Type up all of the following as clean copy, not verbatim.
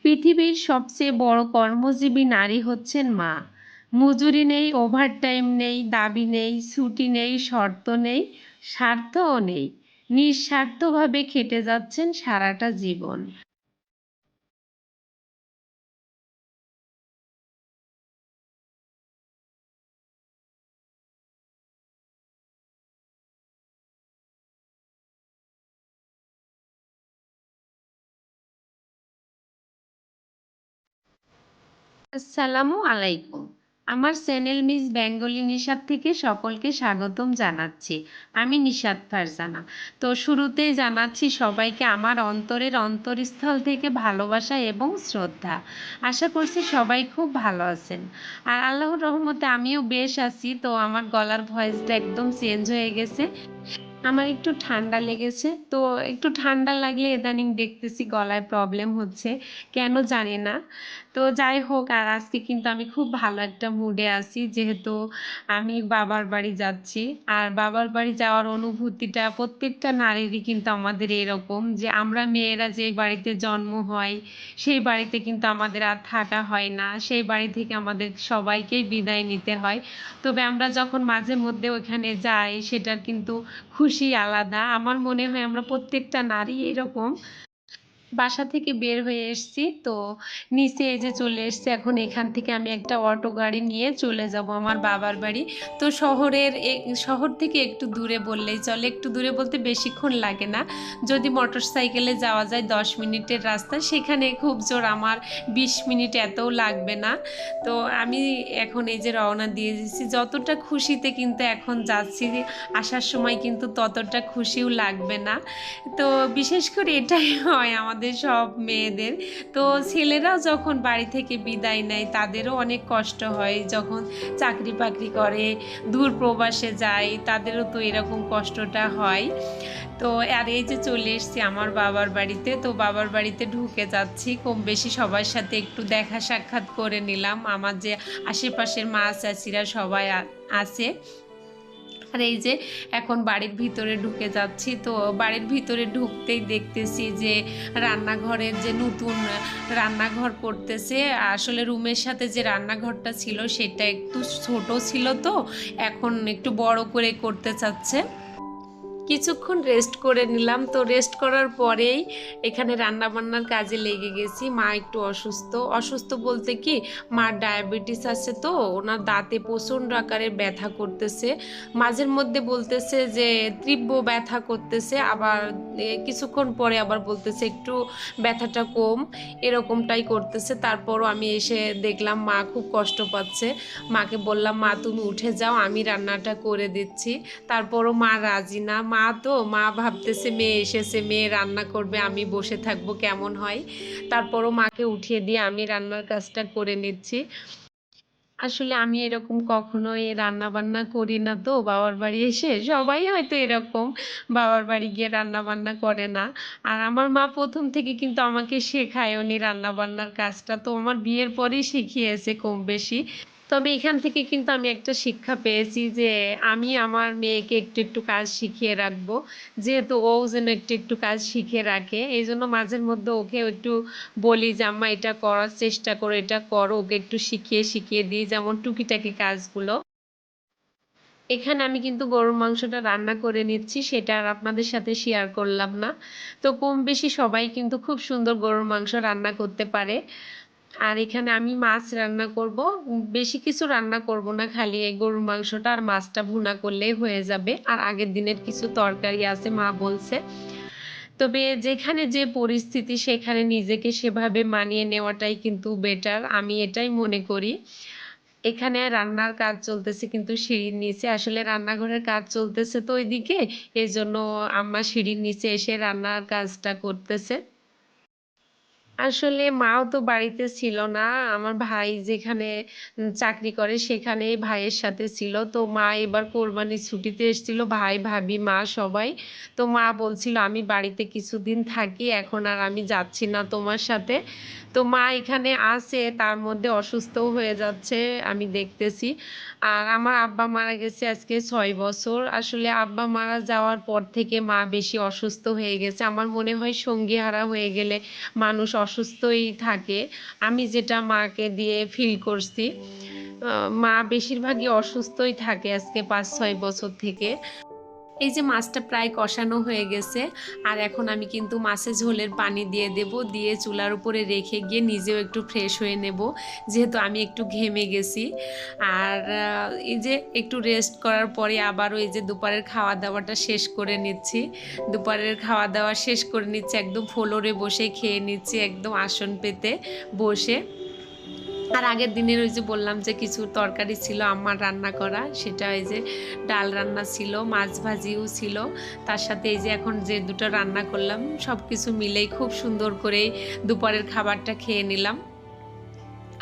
পৃথিবীর সবচেয়ে বড় কর্মজীবী নারী হচ্ছেন মা। মজুরি নেই, ওভারটাইম নেই, দাবি নেই, ছুটি নেই, শর্ত নেই, স্বার্থও নেই। নিঃস্বার্থভাবে খেটে যাচ্ছেন সারাটা জীবন। আসসালামু আলাইকুম। আমার চ্যানেল মিস বেঙ্গলি নিশাত থেকে সকলকে স্বাগতম জানাচ্ছি। আমি নিশাত ফারজানা। তো শুরুতেই জানাচ্ছি সবাইকে আমার অন্তরের অন্তরস্থল থেকে ভালোবাসা এবং শ্রদ্ধা। আশা করছি সবাই খুব ভালো আছেন। আর আল্লাহর রহমতে আমিও বেশ আছি। তো আমার গলার ভয়েসটা একদম চেঞ্জ হয়ে গেছে। আমার একটু ঠান্ডা লেগেছে। তো একটু ঠান্ডা লাগলে ইদানিং দেখতেছি গলায় প্রবলেম হচ্ছে। কেন জানি না। তো যাই হোক, আর আজকে কিন্তু আমি খুব ভালো একটা মুডে আছি, যেহেতু আমি বাবার বাড়ি যাচ্ছি। আর বাবার বাড়ি যাওয়ার অনুভূতিটা প্রত্যেকটা নারীরই কিন্তু আমাদের এরকম, যে আমরা মেয়েরা যে বাড়িতে জন্ম হয় সেই বাড়িতে কিন্তু আমাদের আর থাকা হয় না। সেই বাড়ি থেকে আমাদের সবাইকেই বিদায় নিতে হয়। তবে আমরা যখন মাঝে মধ্যে ওখানে যাই সেটার কিন্তু খুশি আলাদা। আমার মনে হয় আমরা প্রত্যেকটা নারী এরকম। বাসা থেকে বের হয়ে এসছি, তো নিচে এই যে চলে এসছি। এখন এখান থেকে আমি একটা অটো গাড়ি নিয়ে চলে যাব আমার বাবার বাড়ি। তো শহর থেকে একটু দূরে বললেই চলে, একটু দূরে বলতে বেশিক্ষণ লাগে না। যদি মোটর সাইকেলে যাওয়া যায় 10 মিনিটের রাস্তা, সেখানে খুব জোর আমার 20 মিনিট, এতও লাগবে না। তো আমি এখন এই যে রওনা দিয়ে দিচ্ছি, যতটা খুশিতে কিন্তু এখন যাচ্ছি, আসার সময় কিন্তু ততটা খুশিও লাগবে না। তো বিশেষ করে এটাই হয় আমাদের সব মেয়েদের। তো ছেলেরাও যখন বাড়ি থেকে বিদায় নেয় তাদেরও অনেক কষ্ট হয়, যখন চাকরি বাকরি করে দূর প্রবাসে যায় তাদেরও তো এরকম কষ্টটা হয়। তো আর এই যে চলে এসেছি আমার বাবার বাড়িতে। তো বাবার বাড়িতে ঢুকে যাচ্ছি, কম বেশি সবার সাথে একটু দেখা সাক্ষাৎ করে নিলাম। আমার যে আশেপাশের মা চাচিরা সবাই আছে। আর এই যে এখন বাড়ির ভিতরে ঢুকে যাচ্ছি। তো বাড়ির ভিতরে ঢুকতেই দেখতেছি যে রান্নাঘরের যে নতুন রান্নাঘর করতেছে। আসলে রুমের সাথে যে রান্নাঘরটা ছিল সেটা একটু ছোট ছিল, তো এখন একটু বড় করে করতে চাচ্ছে। কিছুক্ষণ রেস্ট করে নিলাম। তো রেস্ট করার পরেই এখানে রান্না বান্নার কাজে লেগে গেছি। মা একটু অসুস্থ, অসুস্থ বলতে কি, মার ডায়াবেটিস আছে, তো ওনার দাঁতে প্রচণ্ড আকারে ব্যথা করতেছে। মাঝের মধ্যে বলতেছে যে তীব্র ব্যথা করতেছে, আবার কিছুক্ষণ পরে আবার বলতেছে একটু ব্যথাটা কম, এরকমটাই করতেছে। তারপরও আমি এসে দেখলাম মা খুব কষ্ট পাচ্ছে। মাকে বললাম, মা তুমি উঠে যাও, আমি রান্নাটা করে দিচ্ছি। তারপরও মা রাজি না। মা ভাবতেছে মেয়ে এসেছে, মেয়ে রান্না করবে, আমি বসে থাকবো, কেমন হয়। তারপরও মাকে উঠিয়ে দিয়ে আমি রান্নার কাজটা করে নিচ্ছি। আসলে আমি এরকম কখনোই রান্না বান্না করি না, তো বাবার বাড়ি এসে সবাই হয়তো এরকম বাবার বাড়ি গিয়ে রান্না বান্না করে না। আর আমার মা প্রথম থেকে কিন্তু আমাকে শেখায় উনি রান্না বান্নার কাজটা, তো আমার বিয়ের পরেই শিখিয়েছে কম বেশি। তবে এখান থেকে কিন্তু আমি একটা শিক্ষা পেয়েছি যে আমি আমার মেয়েকে একটু একটু কাজ শিখিয়ে রাখবো, যেহেতু ও যেন একটু একটু কাজ শিখে রাখে। এই জন্য মাঝের মধ্যে ওকে একটু বলি যে আম্মা এটা করার চেষ্টা করো, এটা করো, ওকে একটু শিখিয়ে শিখিয়ে দিই, যেমন টুকিটাকি কাজগুলো। এখানে আমি কিন্তু গরুর মাংসটা রান্না করে নিচ্ছি, সেটা আর আপনাদের সাথে শেয়ার করলাম না। তো কম বেশি সবাই কিন্তু খুব সুন্দর গরুর মাংস রান্না করতে পারে। আর এখানে আমি মাছ রান্না করব। বেশি কিছু রান্না করব না, খালি এই গরুর মাংসটা আর মাছটা ভুনা করলেই হয়ে যাবে। আর আগের দিনের কিছু তরকারি আছে মা বলছে। তবে যেখানে যে পরিস্থিতি সেখানে নিজেকে সেভাবে মানিয়ে নেওয়াটাই কিন্তু বেটার, আমি এটাই মনে করি। এখানে রান্নার কাজ চলতেছে কিন্তু সিঁড়ির নিচে, আসলে রান্নাঘরের কাজ চলতেছে তো ওইদিকে, এই জন্য আম্মা সিঁড়ির নিচে এসে রান্নার কাজটা করতেছে। আসলে মাও তো বাড়িতে ছিল না। আমার ভাই যেখানে চাকরি করে সেখানেই ভাইয়ের সাথে ছিল। তো মা এবার কোরবানির ছুটিতে এসেছিল, ভাই ভাবি মা সবাই। তো মা বলছিল আমি বাড়িতে কিছুদিন থাকি, এখন আর আমি যাচ্ছি না তোমার সাথে। তো মা এখানে আছে, তার মধ্যে অসুস্থও হয়ে যাচ্ছে, আমি দেখতেছি। আর আমার আব্বা মারা গেছে আজকে 6 বছর। আসলে আব্বা মারা যাওয়ার পর থেকে মা বেশি অসুস্থ হয়ে গেছে। আমার মনে হয় সঙ্গীহারা হয়ে গেলে মানুষ অসুস্থই থাকে, আমি যেটা মাকে দিয়ে ফিল করছি। মা বেশিরভাগই অসুস্থই থাকে আজকে 5-6 বছর থেকে। এই যে মাছটা প্রায় কষানো হয়ে গেছে, আর এখন আমি কিন্তু মাছের ঝোলের পানি দিয়ে দেব, দিয়ে চুলার উপরে রেখে গিয়ে নিজেও একটু ফ্রেশ হয়ে নেব, যেহেতু আমি একটু ঘেমে গেছি। আর এই যে একটু রেস্ট করার পরে আবারও এই যে দুপুরের খাওয়া দাওয়াটা শেষ করে নিচ্ছি। দুপুরের খাওয়া দাওয়া শেষ করে নিচ্ছি, একদম ফ্লোরে বসে খেয়ে নিচ্ছি, একদম আসন পেতে বসে। আর আগের দিনের ওই যে বললাম যে কিছু তরকারি ছিল আমার রান্না করা, সেটা এই যে ডাল রান্না ছিল, মাছ ভাজিও ছিল, তার সাথে এই যে এখন যে দুটো রান্না করলাম সব কিছু মিলেই খুব সুন্দর করে দুপুরের খাবারটা খেয়ে নিলাম।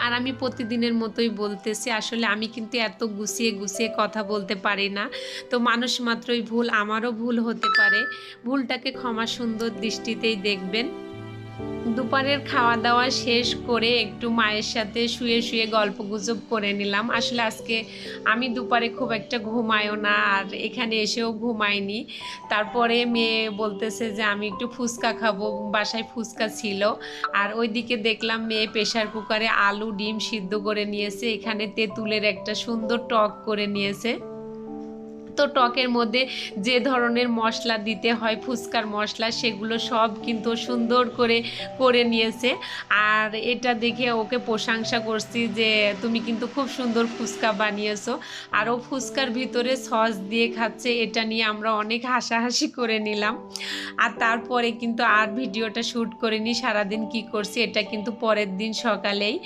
আর আমি প্রতিদিনের মতোই বলতেছি, আসলে আমি কিন্তু এত গুছিয়ে গুছিয়ে কথা বলতে পারি না। তো মানুষ মাত্রই ভুল, আমারও ভুল হতে পারে, ভুলটাকে ক্ষমা সুন্দর দৃষ্টিতেই দেখবেন। দুপুরের খাওয়া দাওয়া শেষ করে একটু মায়ের সাথে শুয়ে শুয়ে গল্প গুজব করে নিলাম। আসলে আজকে আমি দুপুরে খুব একটা ঘুমাইও না, আর এখানে এসেও ঘুমাইনি। তারপরে মেয়ে বলতেছে যে আমি একটু ফুচকা খাবো, বাসায় ফুচকা ছিল। আর ওইদিকে দেখলাম মেয়ে প্রেসার কুকারে আলু ডিম সিদ্ধ করে নিয়েছে, এখানে তেঁতুলের একটা সুন্দর টক করে নিয়েছে। তো টকের মধ্যে যে ধরনের মশলা দিতে হয় ফুচকার মশলা, সেগুলো সব কিন্তু সুন্দর করে করে নিয়েছে। আর এটা দেখে ওকে প্রশংসা করছি যে তুমি কিন্তু খুব সুন্দর ফুচকা বানিয়েছো। আর ও ফুচকার ভিতরে সস দিয়ে খাচ্ছে, এটা নিয়ে আমরা অনেক হাসাহাসি করে নিলাম। আর তারপরে কিন্তু আর ভিডিওটা শ্যুট করিনি, সারাদিন কি করছি এটা কিন্তু পরের দিন সকালেই।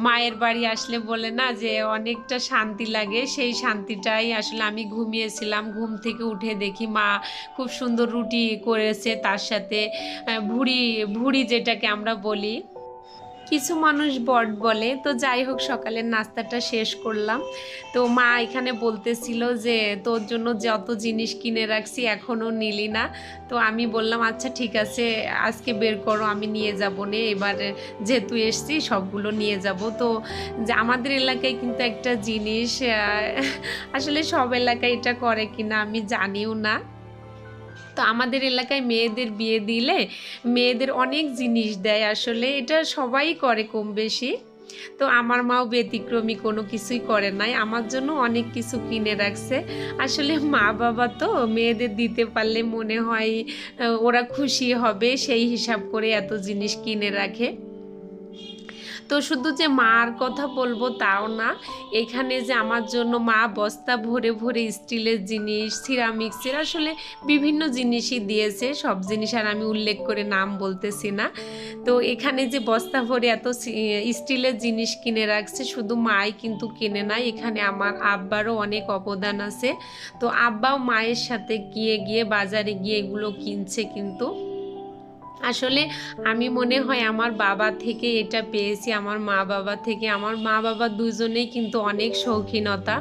মায়ের বাড়ি আসলে বলে না যে অনেকটা শান্তি লাগে, সেই শান্তিটাই আসলে আমি ঘুমিয়েছিলাম। ঘুম থেকে উঠে দেখি মা খুব সুন্দর রুটি করেছে, তার সাথে ভুড়ি ভুড়ি যেটাকে আমরা বলি, কিছু মানুষ বট বলে। তো যাই হোক, সকালের নাস্তাটা শেষ করলাম। তো মা এখানে বলতেছিল যে তোর জন্য যত জিনিস কিনে রাখছি এখনও নিলি না। তো আমি বললাম আচ্ছা ঠিক আছে, আজকে বের করো, আমি নিয়ে যাবো নে, এবার যেহেতু এসছি সবগুলো নিয়ে যাব। তো যে আমাদের এলাকায় কিন্তু একটা জিনিস, আসলে সব এলাকায় এটা করে কিনা আমি জানিও না। তো আমাদের এলাকায় মেয়েদের বিয়ে দিলে মেয়েদের অনেক জিনিস দেয়, আসলে এটা সবাই করে কম বেশি। তো আমার মাও ব্যতিক্রমী কোনো কিছুই করে নাই, আমার জন্য অনেক কিছু কিনে রাখছে। আসলে মা বাবা তো মেয়েদের দিতে পারলে মনে হয় ওরা খুশি হবে, সেই হিসাব করে এত জিনিস কিনে রাখে। তো শুধু যে মার কথা বলবো তাও না, এখানে যে আমার জন্য মা বস্তা ভরে ভরে স্টিলের জিনিস, সিরামিক্সের, আসলে বিভিন্ন জিনিসই দিয়েছে, সব জিনিস আর আমি উল্লেখ করে নাম বলতেছি না। তো এখানে যে বস্তা ভরে এত স্টিলের জিনিস কিনে রাখছে, শুধু মাই কিন্তু কিনে নাই, এখানে আমার আব্বারও অনেক অবদান আছে। তো আব্বাও মায়ের সাথে গিয়ে গিয়ে বাজারে গিয়ে এগুলো কিনছে। কিন্তু আসলে আমি মনে হয় আমার বাবা থেকে এটা পেয়েছি, আমার মা বাবা থেকে। আমার মা বাবা দুজনেই কিন্তু অনেক শৌখিনতা,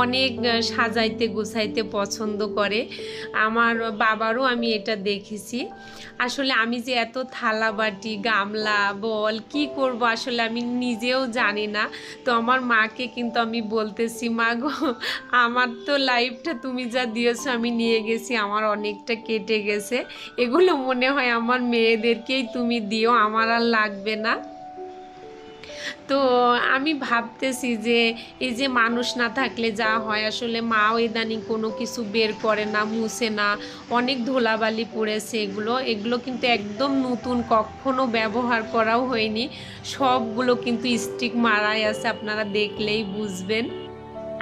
অনেক সাজাইতে গুছাইতে পছন্দ করে। আমার বাবারও আমি এটা দেখেছি। আসলে আমি যে এত থালা বাটি গামলা বল কি করব, আসলে আমি নিজেও জানি না। তো আমার মাকে কিন্তু আমি বলতেছি, মা গো, আমার তো লাইফটা তুমি যা দিয়েছো আমি নিয়ে গেছি, আমার অনেকটা কেটে গেছে, এগুলো মনে হয় আমার মেয়েদেরকেই তুমি দিও, আমার আর লাগবে না। তো আমি ভাবতেছি যে এই যে মানুষ না থাকলে যা হয়, আসলে মাও ইদানিং কোনো কিছু বের করে না, মুছে না, অনেক ধুলাবালি পড়েছে, এগুলো এগুলো কিন্তু একদম নতুন, কখনো ব্যবহার করাও হয়নি, সবগুলো কিন্তু স্টিক মারাই আছে, আপনারা দেখলেই বুঝবেন।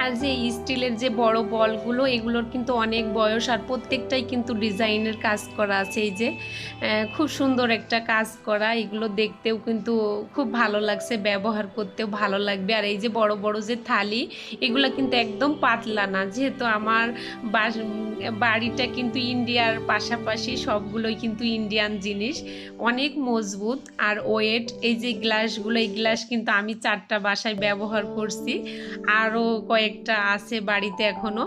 আর যে স্টিলের যে বড় বলগুলো, এগুলোর কিন্তু অনেক বয়স, আর প্রত্যেকটাই কিন্তু ডিজাইনের কাজ করা আছে। এই যে খুব সুন্দর একটা কাজ করা, এগুলো দেখতেও কিন্তু খুব ভালো লাগছে, ব্যবহার করতেও ভালো লাগবে। আর এই যে বড় বড় যে থালি, এগুলো কিন্তু একদম পাতলা না, যেহেতু আমার বাড়িটা কিন্তু ইন্ডিয়ার পাশাপাশি, সবগুলোই কিন্তু ইন্ডিয়ান জিনিস, অনেক মজবুত আর ওয়েট। এই যে গ্লাসগুলো, এই গ্লাস কিন্তু আমি 4টা বাসায় ব্যবহার করছি, আরও কয়েকটা আছে বাড়িতে এখনো।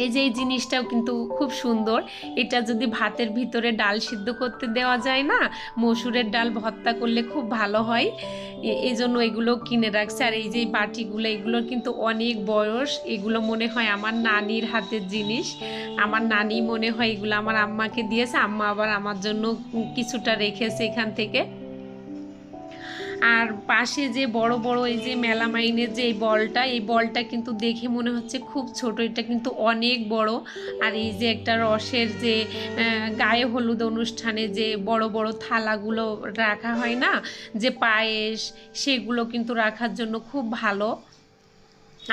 এই যে এই জিনিসটাও কিন্তু খুব সুন্দর, এটা যদি ভাতের ভিতরে ডাল সিদ্ধ করতে দেওয়া যায় না, মসুরের ডাল ভর্তা করলে খুব ভালো হয়, এই জন্য এগুলো কিনে রাখছে। আর এই যে বাটিগুলো, এগুলোর কিন্তু অনেক বয়স, এগুলো মনে হয় আমার নানির হাতের জিনিস, আমার নানি মনে হয় এগুলো আমার আম্মাকে দিয়েছে, আম্মা আবার আমার জন্য কিছুটা রেখেছে এখান থেকে। আর পাশে যে বড় বড় এই যে মেলামাইনের যে এই বলটা কিন্তু দেখে মনে হচ্ছে খুব ছোট, এটা কিন্তু অনেক বড়। আর এই যে একটা রসের যে গায়ে হলুদ অনুষ্ঠানে যে বড় বড় থালাগুলো রাখা হয় না, যে পায়েস, সেগুলো কিন্তু রাখার জন্য খুব ভালো।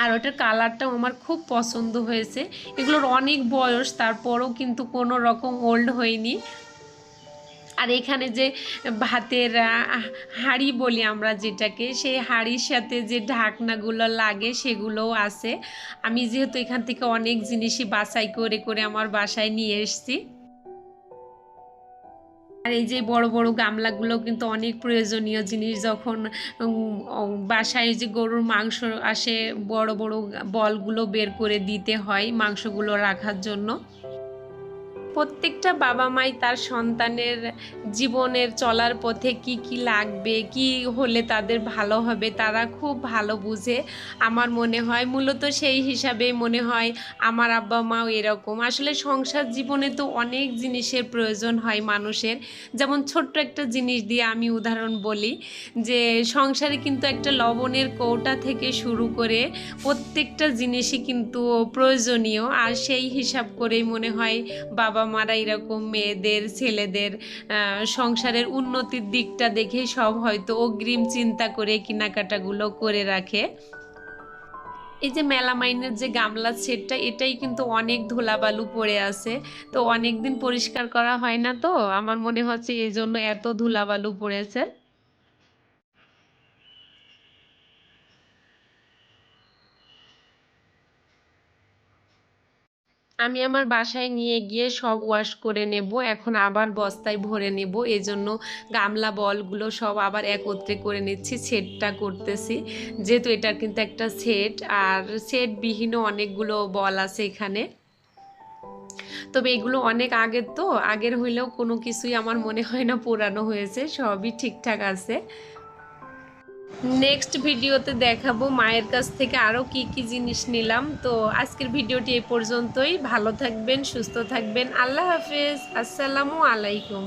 আর ওটার কালারটাও আমার খুব পছন্দ হয়েছে। এগুলোর অনেক বয়স, তারপরও কিন্তু কোনো রকম ওল্ড হয়নি। আর এখানে যে ভাতের হাঁড়ি বলি আমরা যেটাকে, সেই হাঁড়ির সাথে যে ঢাকনাগুলো লাগে সেগুলোও আছে। আমি যেহেতু এখান থেকে অনেক জিনিসই বাছাই করে করে আমার বাসায় নিয়ে এসেছি। আর এই যে বড় বড় গামলাগুলো কিন্তু অনেক প্রয়োজনীয় জিনিস, যখন বাসায় যে গরুর মাংস আসে, বড় বড় বলগুলো বের করে দিতে হয় মাংসগুলো রাখার জন্য। প্রত্যেকটা বাবা মাই তার সন্তানের জীবনের চলার পথে কি কি লাগবে, কি হলে তাদের ভালো হবে, তারা খুব ভালো বুঝে। আমার মনে হয় মূলত সেই হিসাবেই মনে হয় আমার আব্বা মাও এরকম। আসলে সংসার জীবনে তো অনেক জিনিসের প্রয়োজন হয় মানুষের। যেমন ছোট্ট একটা জিনিস দিয়ে আমি উদাহরণ বলি, যে সংসারে কিন্তু একটা লবণের কৌটা থেকে শুরু করে প্রত্যেকটা জিনিসই কিন্তু প্রয়োজনীয়। আর সেই হিসাব করেই মনে হয় বাবা মারা এরকম মেয়েদের, ছেলেদের সংসারের উন্নতির দিকটা দেখে সব হয়তো অগ্রিম চিন্তা করে কেনাকাটাগুলো করে রাখে। এই যে মেলামাইনের যে গামলা সেটটা, এটাই কিন্তু অনেক ধুলাবালু পড়ে আছে। তো অনেক দিন পরিষ্কার করা হয় না, তো আমার মনে হচ্ছে এই জন্য এত ধুলাবালু পড়েছে। আমি আমার বাসায় নিয়ে গিয়ে সব ওয়াশ করে নেব, এখন আবার বস্তায় ভরে নেব। এজন্য গামলা বলগুলো সব আবার একত্রে করে নিচ্ছি, সেটটা করতেছি। যেহেতু এটার কিন্তু একটা সেট, আর সেট বিহীনও অনেকগুলো বল আছে এখানে। তবে এগুলো অনেক আগের, তো আগের হইলেও কোনো কিছুই আমার মনে হয় না পুরানো হয়েছে, সবই ঠিকঠাক আছে। নেক্সট ভিডিওতে দেখাবো মায়ের কাছ থেকে আরও কি কি জিনিস নিলাম। তো আজকের ভিডিওটি এই পর্যন্তই। ভালো থাকবেন, সুস্থ থাকবেন। আল্লাহ হাফেজ, আসসালামু আলাইকুম।